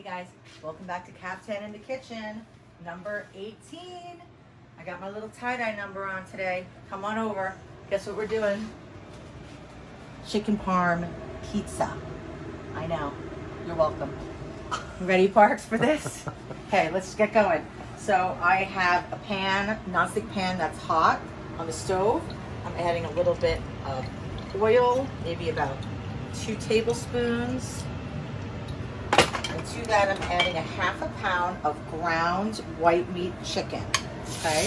guys, welcome back to Kaftan in the kitchen, number 18. I got my little tie-dye number on today. Come on over. Guess what we're doing? Chicken parm pizza. I know. You're welcome. Ready, Parks, for this? Okay, let's get going. So I have a pan, nonstick pan that's hot on the stove. I'm adding a little bit of oil, maybe about 2 tablespoons. And to that, I'm adding a ½ pound of ground white meat chicken. Okay.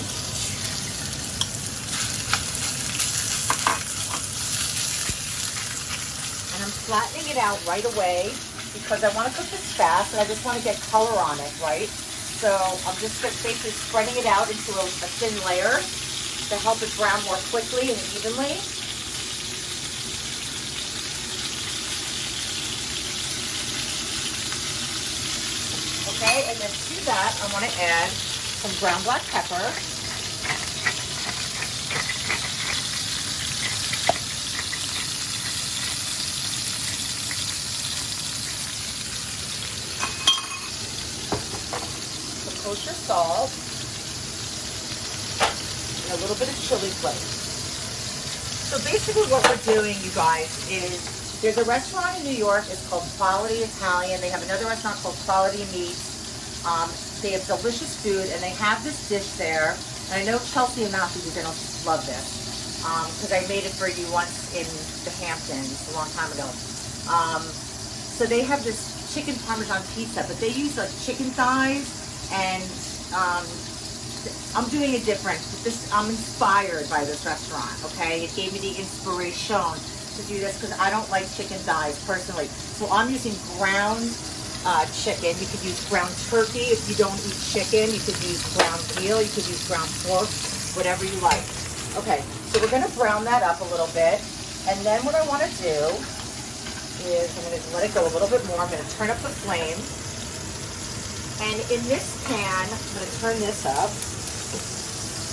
And I'm flattening it out right away because I want to cook this fast and I just want to get color on it, right? So I'm just basically spreading it out into a thin layer to help it brown more quickly and evenly. Okay, and then to that, I want to add some ground black pepper. Some kosher salt. And a little bit of chili flakes. So basically what we're doing, you guys, is there's a restaurant in New York, it's called Quality Italian. They have another restaurant called Quality Meats. They have delicious food, and they have this dish there. And I know Chelsea and Matthew are going to love this because I made it for you once in the Hamptons a long time ago. So they have this chicken parmesan pizza, but they use like chicken thighs, and I'm doing it different. I'm inspired by this restaurant, okay? It gave me the inspiration to do this because I don't like chicken thighs personally. So I'm using ground chicken. You could use ground turkey if you don't eat chicken. You could use ground veal. You could use ground pork, whatever you like. Okay, so we're going to brown that up a little bit. And then what I want to do is I'm going to let it go a little bit more. I'm going to turn up the flame. And in this pan, I'm going to turn this up.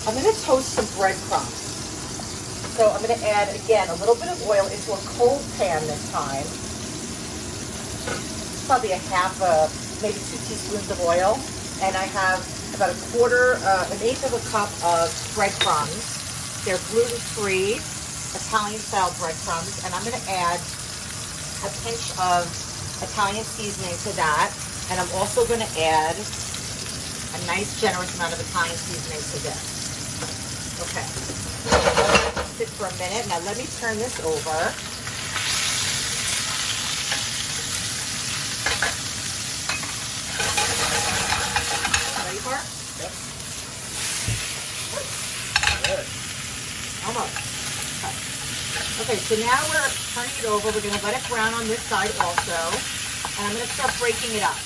I'm going to toast some breadcrumbs. So I'm going to add, again, a little bit of oil into a cold pan this time. Probably maybe 2 teaspoons of oil. And I have about an eighth of a cup of breadcrumbs. They're gluten-free, Italian-style breadcrumbs. And I'm going to add a pinch of Italian seasoning to that. And I'm also going to add a nice generous amount of Italian seasoning to this. Okay. Sit for a minute. Now let me turn this over. Ready for it? Yep. Good. Almost. Okay, so now we're turning it over. We're going to let it brown on this side also. And I'm going to start breaking it up.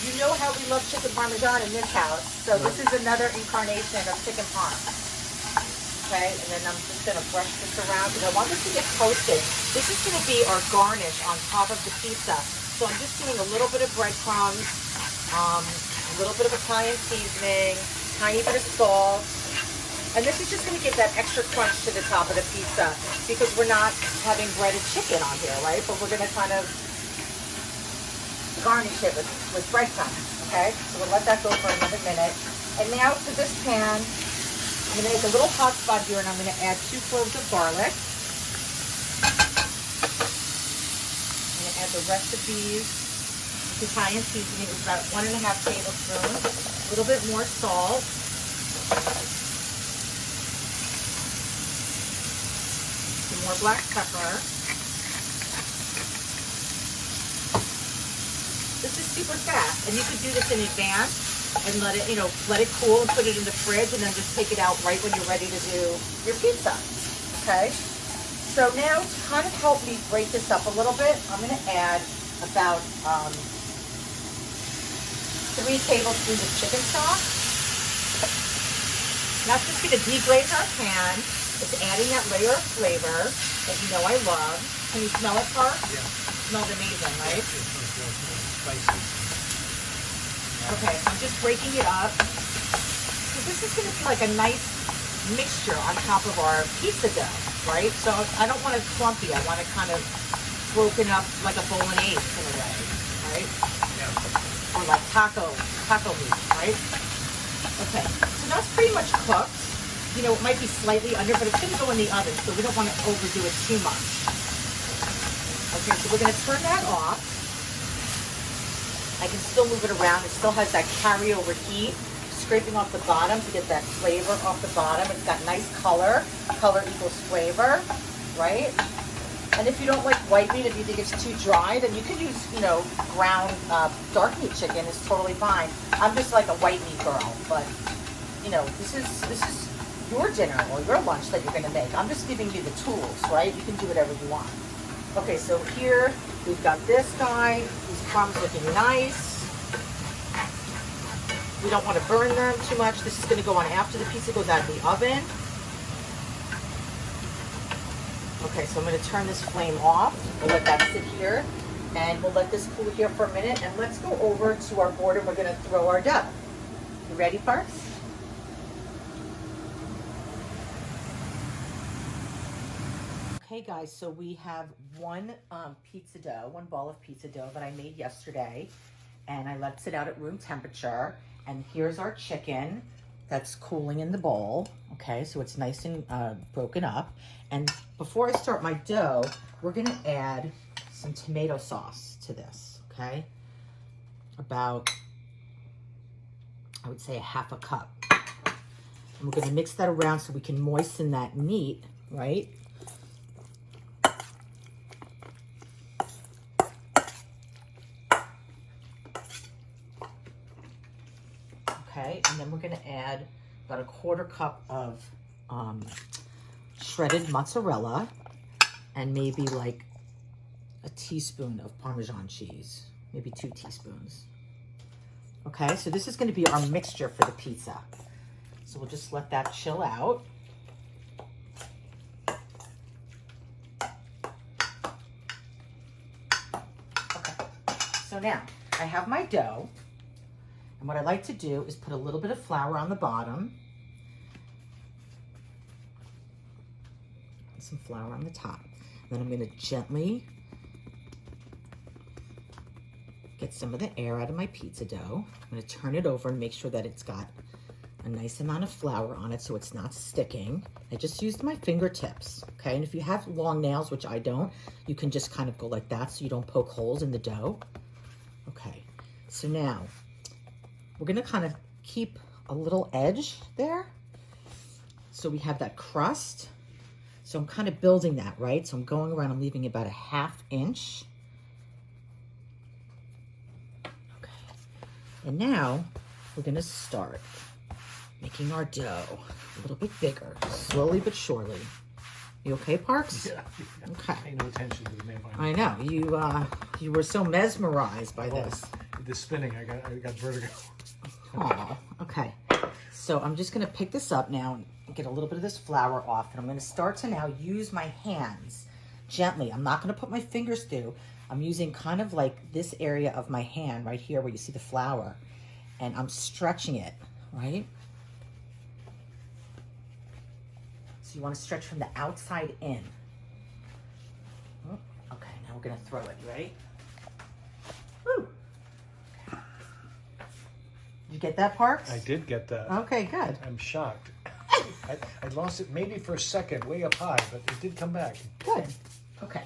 You know how we love chicken parmesan in this house, so this is another incarnation of chicken parm. Okay, and then I'm just going to brush this around because I want this to get toasted. This is going to be our garnish on top of the pizza. So I'm just doing a little bit of breadcrumbs, a little bit of Italian seasoning, tiny bit of salt. And this is just going to give that extra crunch to the top of the pizza because we're not having breaded chicken on here, right? But we're going to kind of garnish it with breadcrumbs, okay? So we'll let that go for another minute. And now to this pan, I'm going to make a little hot spot here, and I'm going to add 2 cloves of garlic. I'm going to add the rest of these Italian seasoning. It's about 1½ tablespoons. A little bit more salt. Some more black pepper. This is super fast, and you could do this in advance and let it cool and put it in the fridge, and then just take it out right when you're ready to do your pizza. Okay. So now to kind of help me break this up a little bit, I'm going to add about 3 tablespoons of chicken stock. That's just going to deglaze our pan. It's adding that layer of flavor that you know I love. Can you smell it, Parm? Yeah. It smells amazing, right? Spicy. Okay, so I'm just breaking it up. So this is going to be like a nice mixture on top of our pizza dough. right? So I don't want it clumpy. I want it kind of broken up like a bolognese in a way, right? Yeah. Or like taco meat, right? Okay, so that's pretty much cooked. You know, it might be slightly under, but it's gonna go in the oven, so we don't want to overdo it too much. Okay, so we're gonna turn that off. I can still move it around. It still has that carryover heat, scraping off the bottom to get that flavor off the bottom. It's got nice color. Color equals flavor, right? And if you don't like white meat, if you think it's too dry, then you can use, you know, ground dark meat chicken. It's totally fine. I'm just like a white meat girl, but you know, this is your dinner or your lunch that you're gonna make. I'm just giving you the tools, right? You can do whatever you want. Okay, so here we've got this guy. These crumbs looking nice. We don't want to burn them too much. This is going to go on after the pizza goes out of the oven. Okay, so I'm going to turn this flame off. We'll let that sit here, and we'll let this cool here for a minute. And let's go over to our board, and we're going to throw our dough. You ready, Parks? Okay guys, so we have one ball of pizza dough that I made yesterday, and I let it sit out at room temperature. And here's our chicken that's cooling in the bowl. Okay, so it's nice and broken up. And before I start my dough, we're gonna add some tomato sauce to this, okay? About, I would say, a half a cup. And we're gonna mix that around so we can moisten that meat, right? Okay, and then we're gonna add about a quarter cup of shredded mozzarella and maybe like a teaspoon of Parmesan cheese, maybe 2 teaspoons. Okay, so this is gonna be our mixture for the pizza. So we'll just let that chill out. Okay, so now I have my dough. And what I like to do is put a little bit of flour on the bottom. And some flour on the top. Then I'm going to gently get some of the air out of my pizza dough. I'm going to turn it over and make sure that it's got a nice amount of flour on it so it's not sticking. I just used my fingertips, okay? And if you have long nails, which I don't, you can just kind of go like that so you don't poke holes in the dough. Okay, so now we're gonna kind of keep a little edge there. So we have that crust. So I'm kind of building that, right? So I'm going around, I'm leaving about a 1/2 inch. Okay. And now we're gonna start making our dough a little bit bigger, slowly but surely. You okay, Parks? Yeah. Okay. Pay no attention to the man behind I know, you were so mesmerized by this. the spinning. I got vertigo. Oh, okay. So I'm just gonna pick this up now and get a little bit of this flour off, and I'm gonna start to now use my hands gently. I'm not gonna put my fingers through. I'm using kind of like this area of my hand right here where you see the flour, and I'm stretching it, right? So you wanna stretch from the outside in. Oh, okay, now we're gonna throw it, you ready? Woo! Did you get that, Parks? I did get that. Okay, good. I'm shocked. I lost it maybe for a second, way up high, but it did come back. Good. Okay.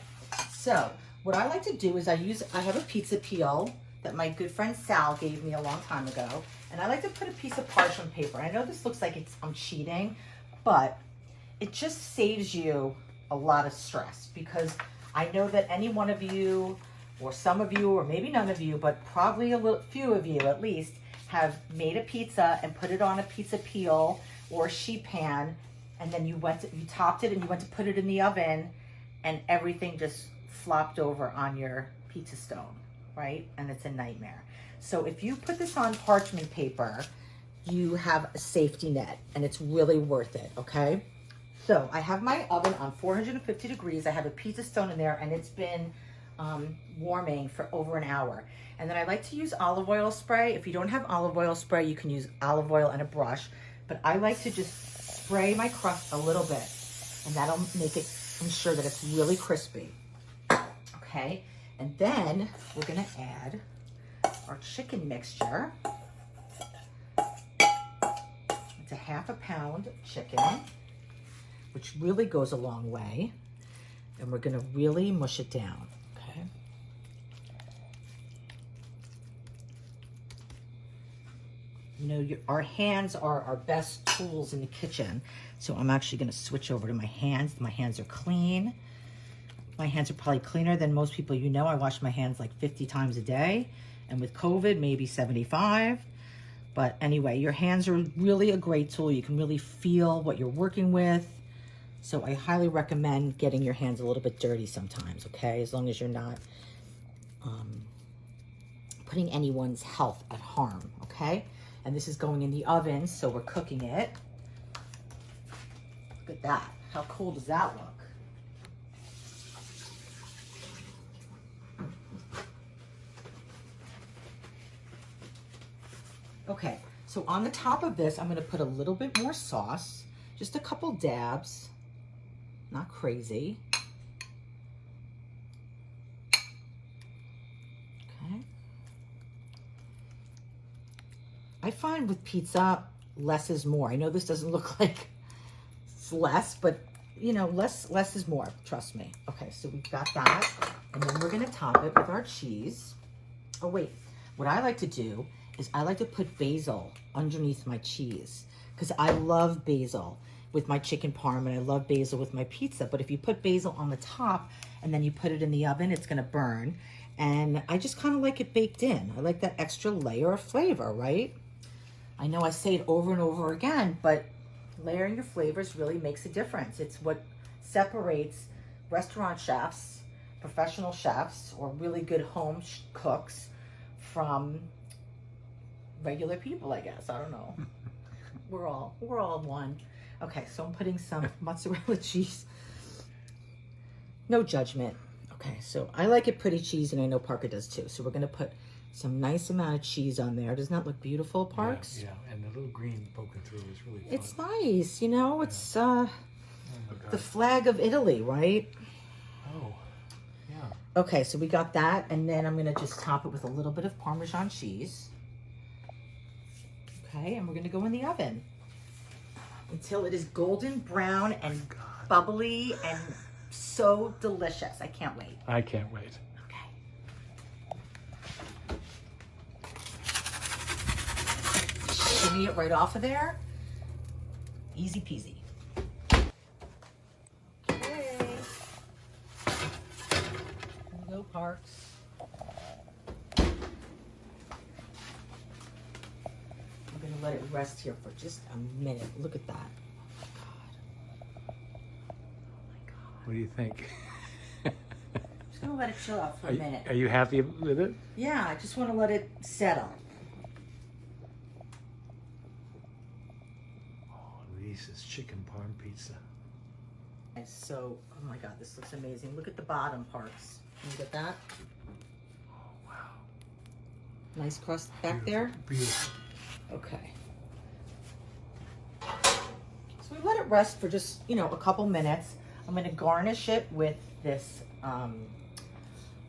So what I like to do is I have a pizza peel that my good friend Sal gave me a long time ago, and I like to put a piece of parchment paper. I know this looks like I'm cheating, but it just saves you a lot of stress, because I know that any one of you, or some of you, or maybe none of you, but probably a few of you at least, have made a pizza and put it on a pizza peel or a sheet pan, and then you topped it and you went to put it in the oven, and everything just flopped over on your pizza stone, right? And it's a nightmare. So if you put this on parchment paper, you have a safety net, and it's really worth it, okay? So I have my oven on 450 degrees. I have a pizza stone in there, and it's been warming for over an hour. And then I like to use olive oil spray. If you don't have olive oil spray, you can use olive oil and a brush. But I like to just spray my crust a little bit And that'll make it, ensure that it's really crispy. Okay, and then we're gonna add our chicken mixture. It's a 1/2 pound chicken, which really goes a long way. And we're gonna really mush it down, okay? You know, our hands are our best tools in the kitchen. So I'm actually gonna switch over to my hands. My hands are clean. My hands are probably cleaner than most people you know. I wash my hands like 50 times a day. And with COVID, maybe 75. But anyway, your hands are really a great tool. You can really feel what you're working with. So I highly recommend getting your hands a little bit dirty sometimes, okay? As long as you're not putting anyone's health at harm, okay? And this is going in the oven, so we're cooking it. Look at that. How cool does that look? Okay, so on the top of this, I'm gonna put a little bit more sauce, just a couple dabs, not crazy. Okay. I find with pizza, less is more. I know this doesn't look like it's less, but you know, less is more, trust me. Okay, so we've got that, and then we're gonna top it with our cheese. Oh wait, what I like to do is I like to put basil underneath my cheese because I love basil with my chicken parm and I love basil with my pizza. But if you put basil on the top and then you put it in the oven, it's gonna burn. And I just kind of like it baked in. I like that extra layer of flavor, right? I know I say it over and over again, but layering your flavors really makes a difference. It's what separates restaurant chefs, professional chefs, or really good home cooks from regular people, I guess. I don't know. We're all one. Okay, so I'm putting some mozzarella cheese. No judgment. Okay, so I like it pretty cheesy, and I know Parker does too. So we're gonna put some nice amount of cheese on there. Doesn't that look beautiful, Parks? Yeah, and the little green poking through is really fun. It's nice, you know. It's Oh the flag of Italy, right? Oh, yeah. Okay, so we got that, and then I'm gonna just top it with a little bit of Parmesan cheese. Okay, and we're gonna go in the oven until it is golden brown and bubbly and so delicious. I can't wait. I can't wait. Okay. Shimmy it right off of there. Easy peasy. Okay. Here we go, Parks. Let it rest here for just a minute. Look at that. Oh my God. Oh my God. What do you think? Just gonna let it chill out for a minute. Are you happy with it? Yeah, I just want to let it settle. Oh, Lisa's chicken parm pizza. And so, oh my God, this looks amazing. Look at the bottom parts. Can you get that? Oh, wow. Nice crust back Beautiful. there. Beautiful. Okay. So we let it rest for just, you know, a couple minutes. I'm going to garnish it with this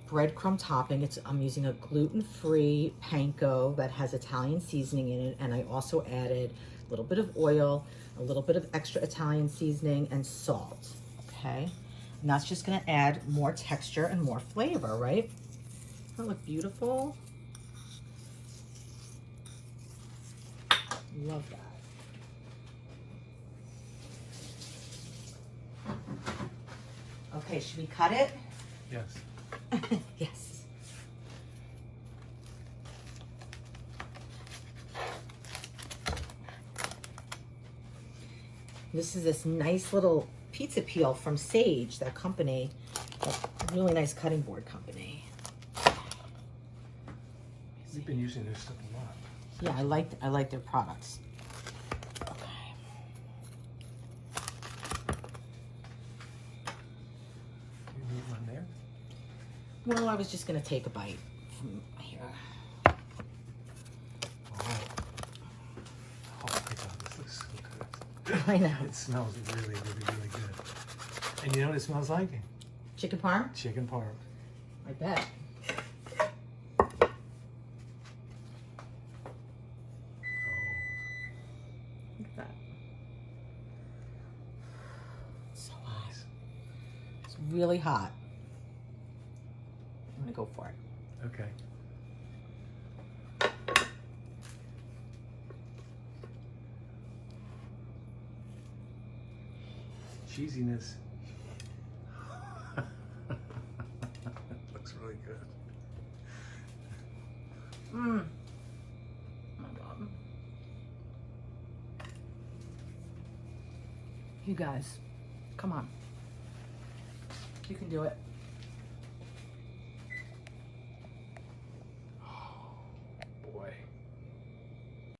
breadcrumb topping. I'm using a gluten-free panko that has Italian seasoning in it, and I also added a little bit of oil, a little bit of extra Italian seasoning, and salt. Okay, and that's just going to add more texture and more flavor, right? Doesn't that look beautiful? Love that. Okay, should we cut it? Yes. Yes. This is this nice little pizza peel from Sage, that company, that really nice cutting board company. We've been using this stuff a lot. Yeah, I like their products. Okay. You need one there? Well, I was just gonna take a bite from here. Oh. Oh my God, this looks so good. I know. It smells really, really, really good. And you know what it smells like? Chicken parm? Chicken parm. I bet. Look at that. It's so hot. Nice. It's really hot. I'm gonna go for it. Okay. Cheesiness. Looks really good. Mmm. Oh my God. You guys, come on. You can do it.